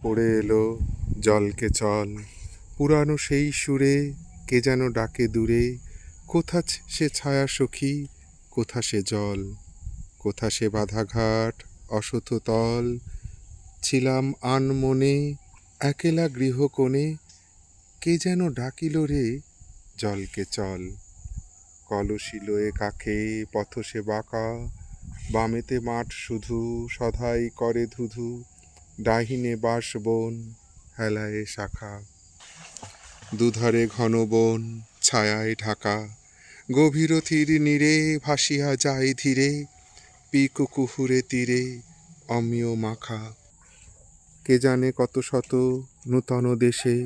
পড়ে এলো জলকে চল, পুরানো সেই সুরে কে যেন ডাকে দূরে। কোথা সে ছায়া সখী, কোথা সে জল, কোথা সে বাধাঘাট অশথ তল। ছিলাম আনমনে একেলা গৃহকোণে, কে যেন ডাকিল রে জলকে চল। কলসি লয়ে কাকে পথ সে বাঁকা, বামেতে মাঠ শুধু সধাই করে ধুধু। ডাহিনে বাঁশবন হেলায় শাখা, দুধারে ঘন বন ছায়ায় ঢাকা। গভীর তীর নীরে ভাসিয়া যায় ধীরে, পিক কুহুরে তীরে অমিয় মাখা। কে জানে কত শত নূতন দেশে,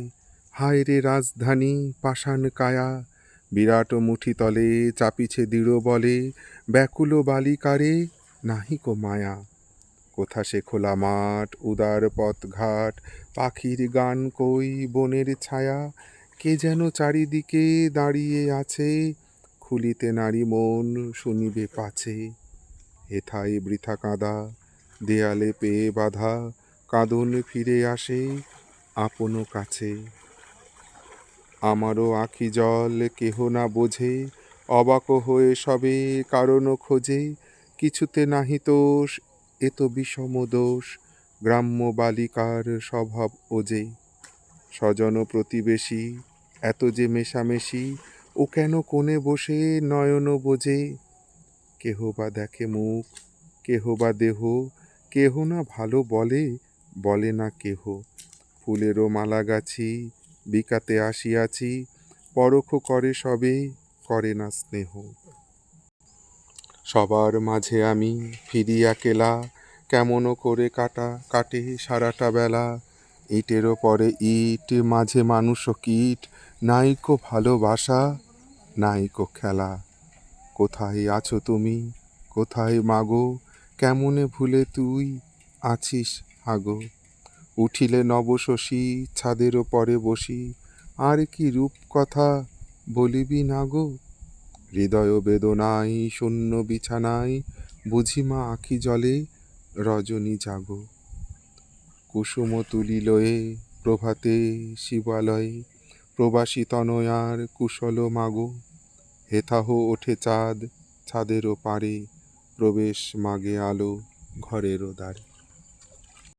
হায় রে রাজধানী পাষাণ কায়া। বিরাট মুঠি তলে চাপিছে দৃঢ় বলে, ব্যাকুল বালিকারে নাহিকো মায়া। কোথা সে খোলা মাঠ উদার পথঘাট, পাখির গান কই বনের ছায়া। কে যেন চারিদিকে দাঁড়িয়ে আছে, খুলিতে নারী মন শুনিবে পাছে। হেথায় বৃথা কাঁদা দেয়ালে পেয়ে বাধা, কাঁদন ফিরে আসে আপন কাছে। আমারও আঁখি জল কেহ না বোঝে, অবাক হয়ে সবে কারণ খোঁজে। কিছুতে নাহি দোষ এ তো বিষম দোষ, গ্রাম্য বালিকার স্বভাব ওজে। স্বজন প্রতিবেশী এত যে মেশামেশি, ও কেন কোণে বসে নয়ন বোঝে। কেহ বা দেখে মুখ, কেহ বা দেহ, কেহ না ভালো বলে, বলে না কেহ। ফুলেরও মালা গাছি বিকাতে আসিয়াছি, পরখ করে সবে করে না স্নেহ। সবার মাঝে আমি ফিরিয়া কেলা, কেমন করে কাটে সারাটা বেলা। ইটেরও পরে ইট মাঝে মানুষ কীট, নাইকো ভালোবাসা নাইকো খেলা। কোথায় আছো তুমি, কোথায় মাগো, কেমনে ভুলে তুই আছিস হাগো। উঠিলে নব শশী ছাদের পরে বসি, আর কি রূপ কথা বলিবি না গো। হৃদয় বেদনায় শূন্য বিছানায়, বুঝি মা আঁখি জলে রজনী জাগো। কুসুম তুলি লয়ে প্রভাতে শিবালয়ে, প্রবাসী তনয়ার কুশল মাগো। হেথাহ ওঠে চাঁদ ছাদেরও পারে, প্রবেশ মাগে আলো ঘরেরও দ্বারে।